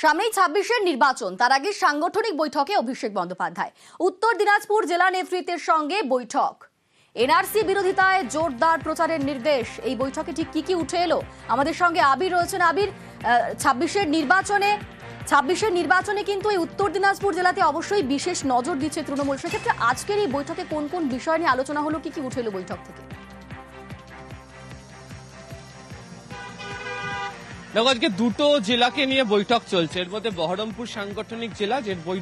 সামনেই ২৬-এর নির্বাচন, তার আগে সাংগঠনিক বৈঠকে অভিষেক বন্দ্যোপাধ্যায়। উত্তর দিনাজপুর জেলা নেতৃত্বের সঙ্গে বৈঠক। এনআরসি বিরোধিতায় জোরদার প্রচারের নির্দেশ। এই বৈঠকে ঠিক কি উঠে এলো? আমাদের সঙ্গে আবির রয়েছেন। আবির, ২৬-এর নির্বাচনে কিন্তু এই উত্তর দিনাজপুর জেলাতে অবশ্যই বিশেষ নজর দিচ্ছে তৃণমূল। সেক্ষেত্রে আজকের এই বৈঠকে কোন কোন বিষয় নিয়ে আলোচনা হলো, কি উঠে এলো বৈঠক থেকে? দেখো, আজকে দুটো জেলাকে নিয়ে বৈঠক চলছে। এর মধ্যে বহরমপুর সাংগঠনিক জেলা,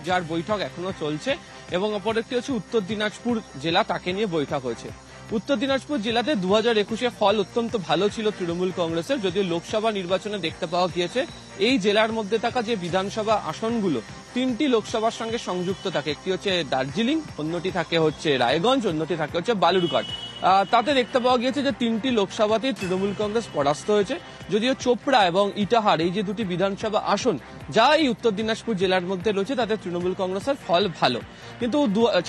যার বৈঠক এখনো চলছে, এবং অপর একটি হচ্ছে উত্তর দিনাজপুর জেলা, তাকে নিয়ে বৈঠক হয়েছে। উত্তর দিনাজপুর জেলাতে 2021-এ ফল অত্যন্ত ভালো ছিল তৃণমূল কংগ্রেসের, যদিও লোকসভা নির্বাচনে দেখতে পাওয়া গিয়েছে এই জেলার মধ্যে থাকা যে বিধানসভা আসনগুলো তিনটি লোকসভার সঙ্গে সংযুক্ত থাকে। একটি হচ্ছে দার্জিলিং, অন্যটি থাকে হচ্ছে রায়গঞ্জ, অন্যটি থাকে হচ্ছে বালুরঘাট। তাতে দেখতে পাওয়া গিয়েছে যে তিনটি লোকসভাতেই তৃণমূল কংগ্রেস পরাস্ত হয়েছে। যদিও চোপড়া এবং ইটাহার, এই যে দুটি বিধানসভা আসন যা এই উত্তর দিনাজপুর জেলার মধ্যে রয়েছে, তাতে তৃণমূল কংগ্রেসের ফল ভালো। কিন্তু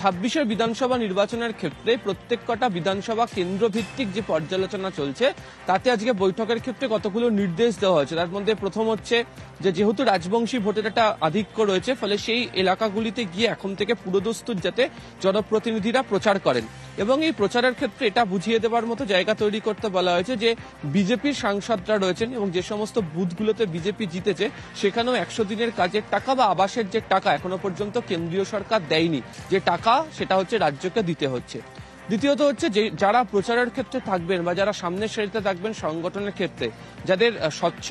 26-এর বিধানসভা নির্বাচনের ক্ষেত্রে প্রত্যেক কটা বিধানসভা কেন্দ্র ভিত্তিক যে পর্যালোচনা চলছে, তাতে আজকে বৈঠকের ক্ষেত্রে কতগুলো নির্দেশ দেওয়া হয়েছে। তার মধ্যে প্রথম হচ্ছে যে যেহেতু রাজবংশী ভোটের একটা আধিক্য রয়েছে, ফলে সেই এলাকাগুলিতে গিয়ে এখন থেকে পুরোদস্তুর যাতে জনপ্রতিনিধিরা প্রচার করেন, এবং এই প্রচারের ক্ষেত্রে এটা বুঝিয়ে দেওয়ার মতো জায়গা তৈরি করতে বলা হয়েছে যে বিজেপির সাংসদরা রয়েছেন এবং যে সমস্ত বুথগুলোতে বিজেপি জিতেছে সেখানেও 100 দিনের কাজের টাকা বা আবাসের যে টাকা এখনো পর্যন্ত কেন্দ্রীয় সরকার দেয়নি, যে টাকা সেটা হচ্ছে রাজ্যকে দিতে হচ্ছে। দ্বিতীয়ত হচ্ছে যে যারা প্রচারের ক্ষেত্রে থাকবেন বা যারা সামনের সারিতে থাকবেন সংগঠনের ক্ষেত্রে, যাদের স্বচ্ছ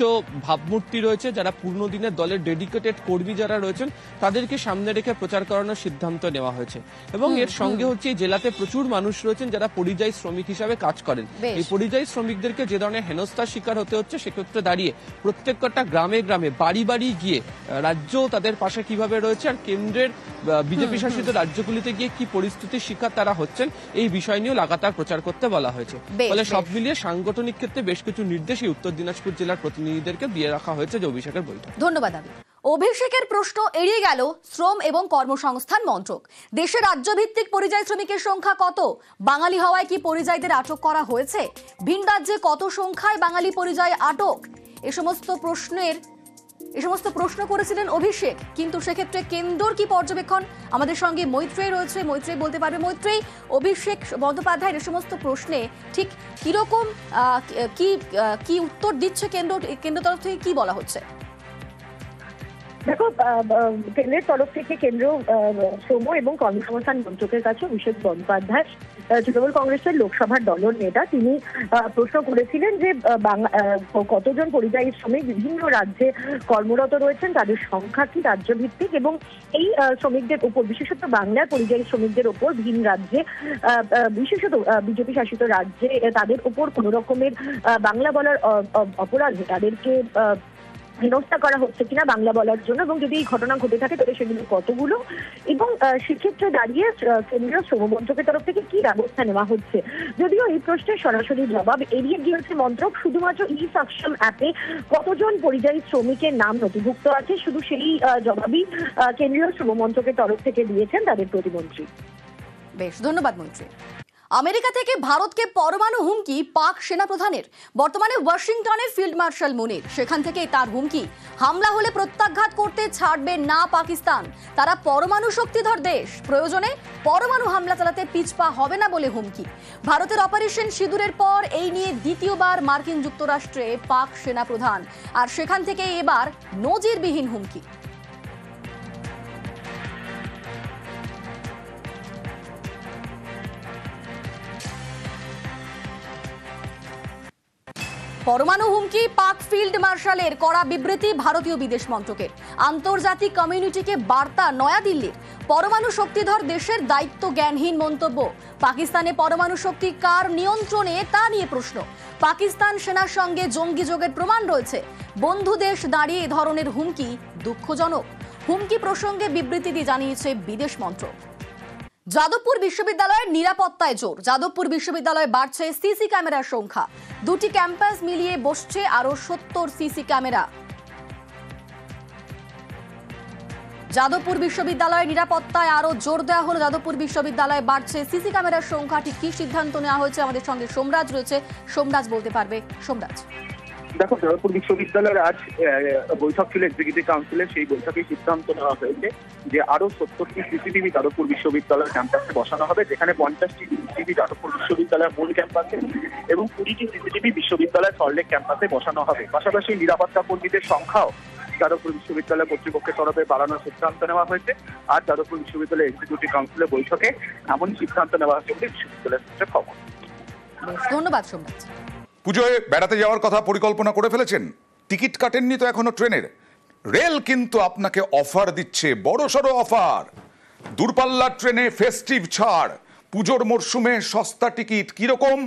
ভাবমূর্তি রয়েছে, যারা পূর্ণ দিনের দলের ডেডিকেটেড কর্মী যারা রয়েছেন, তাদেরকে সামনে রেখে প্রচার করানোর সিদ্ধান্ত নেওয়া হয়েছে। এবং এর সঙ্গে হচ্ছে এই জেলাতে প্রচুর মানুষ রয়েছেন যারা পরিযায়ী শ্রমিক হিসাবে কাজ করেন। এই পরিযায়ী শ্রমিকদেরকে যে ধরনের হেনস্থার শিকার হতে হচ্ছে, সেক্ষেত্রে দাঁড়িয়ে প্রত্যেকটা গ্রামে গ্রামে বাড়ি বাড়ি গিয়ে রাজ্য তাদের পাশে কিভাবে রয়েছে আর কেন্দ্রের বিজেপি শাসিত রাজ্যগুলিতে গিয়ে কি পরিস্থিতির শিকার তারা হচ্ছেন, এই বিষয় নিয়েও লাগাতার প্রচার করতে বলা হয়েছে। ফলে সব মিলিয়ে সাংগঠনিক ক্ষেত্রে বেশ কিছু নির্দেশ উত্তর দিনাজপুর জেলার প্রতিনিধিদেরকে দিয়ে রাখা হয়েছে যে অভিষেকের বৈঠক। ধন্যবাদ। অভিষেকের প্রশ্ন এড়িয়ে গেল শ্রম এবং কর্মসংস্থান মন্ত্রক। দেশে রাজ্যভিত্তিক পরিযায়ী শ্রমিকের সংখ্যা কত? বাঙালি হওয়ায় কি পরিযায়ীদের আটক করা হয়েছে? ভিন রাজ্যে কত সংখ্যায় বাঙালি পরিযায়ী আটক? এ সমস্ত প্রশ্ন করেছিলেন অভিষেক। কিন্তু সেক্ষেত্রে কেন্দ্রর কি পর্যবেক্ষণ? আমাদের সঙ্গে মৈত্রেয়ী রয়েছে, মৈত্রেয়ী বলতে পারবে। মৈত্রেয়ী, অভিষেক বন্দ্যোপাধ্যায়ের এ সমস্ত প্রশ্নে ঠিক কিরকম কি উত্তর দিচ্ছে কেন্দ্র তরফ থেকে, কি বলা হচ্ছে? দেখো, কেন্দ্রের তরফ থেকে কেন্দ্র শ্রম এবং কর্মসংস্থান মন্ত্রকের কাছে অভিষেক বন্দ্যোপাধ্যায়, তৃণমূল কংগ্রেসের লোকসভার দলের নেতা, তিনি প্রশ্ন করেছিলেন যে কতজন পরিযায়ী শ্রমিক বিভিন্ন রাজ্যে কর্মরত রয়েছেন, তাদের সংখ্যা কি রাজ্যভিত্তিক, এবং এই শ্রমিকদের উপর, বিশেষত বাংলার পরিযায়ী শ্রমিকদের উপর ভিন রাজ্যে, বিশেষত বিজেপি শাসিত রাজ্যে তাদের উপর কোনো রকমের বাংলা বলার অপরাধে তাদেরকে হেনস্থা করা হচ্ছে কিনা বাংলা বলার জন্য, এবং যদি এই ঘটনা ঘটে থাকে তবে সেগুলো কতগুলো, এবং সেক্ষেত্রে দাঁড়িয়ে কেন্দ্রীয় শ্রম মন্ত্রকের তরফ থেকে কি ব্যবস্থা নেওয়া হচ্ছে। যদিও এই প্রশ্নের সরাসরি জবাব এড়িয়ে গিয়েছে মন্ত্রক। শুধুমাত্র ই-সক্ষম অ্যাপে কতজন পরিযায়ী শ্রমিকের নাম নথিভুক্ত আছে, শুধু সেই জবাবই কেন্দ্রীয় শ্রম মন্ত্রকের তরফ থেকে দিয়েছেন তাদের প্রতিমন্ত্রী। বেশ, ধন্যবাদ মন্ত্রী। আমেরিকা থেকে ভারতকে পরমাণু হুমকি পাক সেনাপ্রধানের। বর্তমানে ওয়াশিংটনে ফিল্ড মার্শাল মুনির, সেখান থেকে তার হুমকি, হামলা হলে প্রত্যাঘাত করতে ছাড়বে না পাকিস্তান। তারা পরমাণু শক্তিধর দেশ, প্রয়োজনে পরমাণু হামলা চালাতে পিছপা হবে না বলে হুমকি। ভারতের অপারেশন সিঁদুরের পর এই নিয়ে দ্বিতীয়বার মার্কিন যুক্তরাষ্ট্রে পাক সেনাপ্রধান, আর সেখান থেকে এবার নজিরবিহীন হুমকি। পরমাণু হুমকি, পাক ফিল্ড মার্শালের কড়া বিবৃতি ভারতীয় বিদেশ মন্ত্রকের। আন্তর্জাতিক কমিউনিটিকে বার্তা নয়াদিল্লির। পরমাণু শক্তিধর দেশের দায়িত্ব জ্ঞানহীন মন্তব্য। পাকিস্তানে পরমাণু শক্তি কার নিয়ন্ত্রণে তা নিয়ে প্রশ্ন। পাকিস্তান সেনার সঙ্গে জঙ্গি যোগের প্রমাণ রয়েছে। বন্ধু দেশ দাঁড়িয়ে এ ধরনের হুমকি দুঃখজনক। হুমকি প্রসঙ্গে বিবৃতি দিয়ে জানিয়েছে বিদেশ মন্ত্রক। যাদবপুর বিশ্ববিদ্যালয়ের নিরাপত্তায় জোর। যাদবপুর বিশ্ববিদ্যালয়ে বাড়ছে সিসি ক্যামেরার সংখ্যা। দুটি ক্যাম্পাস মিলিয়ে বসছে আরো 70 সিসি ক্যামেরা। যাদবপুর বিশ্ববিদ্যালয়ের নিরাপত্তায় আরো জোর দেওয়া হলো। যাদবপুর বিশ্ববিদ্যালয়ে বাড়ছে সিসি ক্যামেরার সংখ্যা। ঠিক কি সিদ্ধান্ত নেওয়া হয়েছে? আমাদের সঙ্গে সোমরাজ রয়েছে, সোমরাজ বলতে পারবে। সোমরাজ। দেখো, যাদবপুর বিশ্ববিদ্যালয়ের আজ বৈঠক ছিল এক্সিকিউটিভ কাউন্সিলের। সেই বৈঠকে সিদ্ধান্ত নেওয়া হয়েছে যে আরো 70টি সিসিটিভি যাদবপুর বিশ্ববিদ্যালয়ের ক্যাম্পাসে বসানো হবে, যেখানে 50টি সিসিটিভি যাদবপুর বিশ্ববিদ্যালয়ের মূল ক্যাম্পাসে এবং 20টি সিসিটিভি বিশ্ববিদ্যালয়ের সল্টলেক ক্যাম্পাসে বসানো হবে। পাশাপাশি নিরাপত্তা কর্মীদের সংখ্যাও যাদবপুর বিশ্ববিদ্যালয় কর্তৃপক্ষের তরফে বাড়ানোর সিদ্ধান্ত নেওয়া হয়েছে। আর যাদবপুর বিশ্ববিদ্যালয় এক্সিকিউটিভ কাউন্সিলের বৈঠকে এমন সিদ্ধান্ত নেওয়া হয়েছে বলে বিশ্ববিদ্যালয়ের সূত্রে খবর। ধন্যবাদ সোমনাথ। পুজোয় বেড়াতে যাওয়ার কথা পরিকল্পনা করে ফেলেছেন? টিকিট কাটেননি তো এখনো ট্রেনের? রেল কিন্তু আপনাকে অফার দিচ্ছে, বড়সড় অফার। দূরপাল্লার ট্রেনে ফেস্টিভ ছাড়, পুজোর মরশুমে সস্তা টিকিট। কিরকম?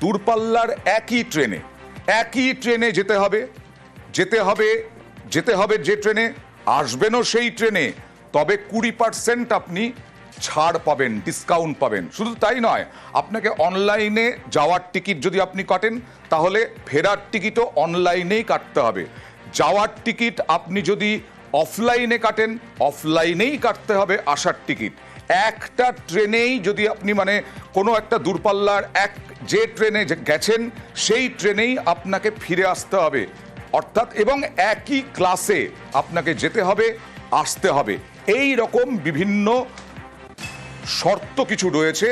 দূরপাল্লার একই ট্রেনে যেতে হবে যে ট্রেনে আসবেনও সেই ট্রেনে, তবে 20% আপনি ছাড় পাবেন, ডিসকাউন্ট পাবেন। শুধু তাই নয়, আপনাকে অনলাইনে যাওয়ার টিকিট যদি আপনি কাটেন, তাহলে ফেরার টিকিটও অনলাইনেই কাটতে হবে। যাওয়ার টিকিট আপনি যদি অফলাইনে কাটেন, অফলাইনেই কাটতে হবে আসার টিকিট। একটা ট্রেনেই যদি আপনি কোনো একটা দূরপাল্লার যে ট্রেনে গেছেন সেই ট্রেনেই আপনাকে ফিরে আসতে হবে, অর্থাৎ এবং একই ক্লাসে আপনাকে যেতে হবে, আসতে হবে। এই রকম বিভিন্ন শর্ত কিছু রয়েছে,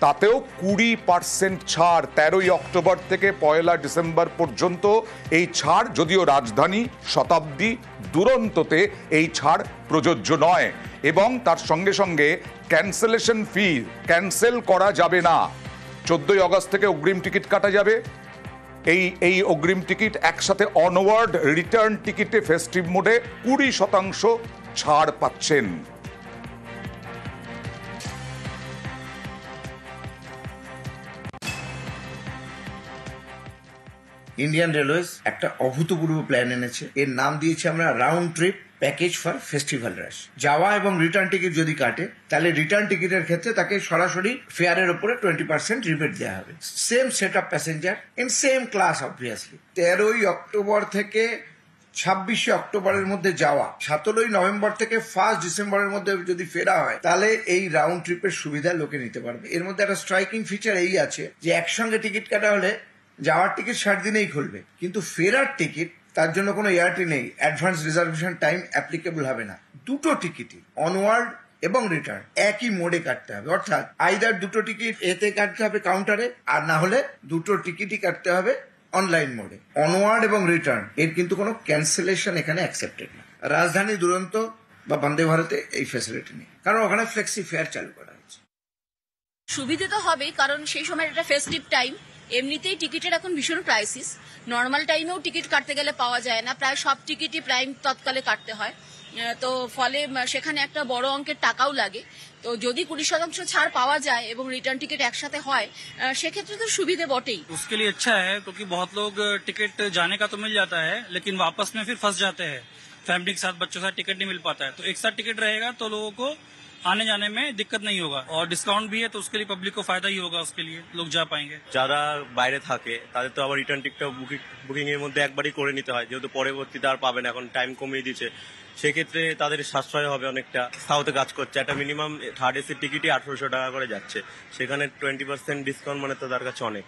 তাতেও 20% ছাড়। 13ই অক্টোবর থেকে 1 ডিসেম্বর পর্যন্ত এই ছাড়, যদিও রাজধানী, শতাব্দী, দুরন্তোতে এই ছাড় প্রযোজ্য নয়। এবং তার সঙ্গে সঙ্গে ক্যান্সেলেশন ফি, ক্যান্সেল করা যাবে না। 14ই আগস্ট থেকে অগ্রিম টিকিট কাটা যাবে। এই অগ্রিম টিকিট একসাথে অনওয়ার্ড রিটার্ন টিকিটে ফেস্টিভ মোডে 20% ছাড় পাচ্ছেন। ইন্ডিয়ান রেলওয়েজ একটা অভূতপূর্ব প্ল্যান এনেছে। এর নাম দিয়েছে আমরা round trip package for festival rush. যাওয়া এবং রিটার্ন টিকিট যদি কাটে, তাহলে রিটার্ন টিকিটের ক্ষেত্রে তাকে সরাসরি ফেয়ারের উপরে 20% রিবেট দেওয়া হবে। Same set of passenger in same class obviously. 13ই অক্টোবর থেকে 26শে অক্টোবরের মধ্যে যাওয়া, 17ই নভেম্বর থেকে 1 ডিসেম্বরের মধ্যে যদি ফেরা হয়, তাহলে এই রাউন্ড ট্রিপের সুবিধা লোকে নিতে পারবে। এর মধ্যে একটা স্ট্রাইকিং ফিচার এই আছে যে একসঙ্গে টিকিট কাটা হলে যাওয়ার টিকিট 60 দিনেই খুলবে, কিন্তু ফেরার টিকিট তার জন্য কোনো ইয়ারটি নেই, অ্যাডভান্স রিজার্ভেশন টাইম অ্যাপ্লিকেবল হবে না। দুটো টিকিটই অনওয়ার্ড এবং রিটার্ন একই মোডে কাটতে হবে, অর্থাৎ আইদার দুটো টিকিট এতে কাটতে হবে কাউন্টারে, আর না হলে দুটো টিকিটই কাটতে হবে অনলাইন মোডে। অনওয়ার্ড এবং রিটার্ন এর কিন্তু কোনো ক্যান্সেলেশন এখানে অ্যাকসেপ্টেড না। রাজধানী, দুরন্ত বা বন্দে ভারতে এই ফ্যাসিলিটি নেই, কারণ ওখানে ফ্লেক্সি ফেয়ার চালু করা হয়েছে। সুবিধা তো হবেই, কারণ সেই সময় এটা ফেস্টিভ টাইম। এমনিতেই টিকিটের এখন ভীষণ ক্রাইসিস। নর্মাল টাইমেও টিকিট কাটতে গেলে পাওয়া যায় না, প্রায় সব টিকিটই প্রাইম তৎকালে কাটতে হয়। তো ফলে সেখানে একটা বড় অঙ্কের টাকাও লাগে। তো যদি 20% ছাড় পাওয়া যায় এবং রিটার্ন টিকিট একসাথে হয়, সেক্ষেত্রে তো সুবিধে বটেই। उसके लिए अच्छा है क्योंकि बहुत लोग टिकट जाने का तो मिल जाता है, लेकिन वापस में फिर फंस जाते हैं। फैमिली के साथ, बच्चों के साथ टिकट नहीं मिल पाता है, तो एक साथ टिकट रहेगा तो लोगों को आने जाने में दिक्कत नहीं होगा, और डिस्काउंट भी है तो उसके लिए पब्लिक को फायदा ही होगा, उसके लिए लोग जा पाएंगे। যারা বাইরে থাকে তাদের তো আবার রিটার্ন টিকিটটা বুকিং এর মধ্যে একবারই করে নিতে হয়, যেহেতু পরবর্তীতে আর পাবে না, এখন টাইম কমিয়ে দিচ্ছে। সেক্ষেত্রে তাদের সাশ্রয় হবে অনেকটা। সাউথে কাজ করছে, একটা মিনিমাম থার্ড এসির টিকিটই 1800 টাকা করে যাচ্ছে, সেখানে 20% ডিসকাউন্ট মানে তো তার কাছে অনেক।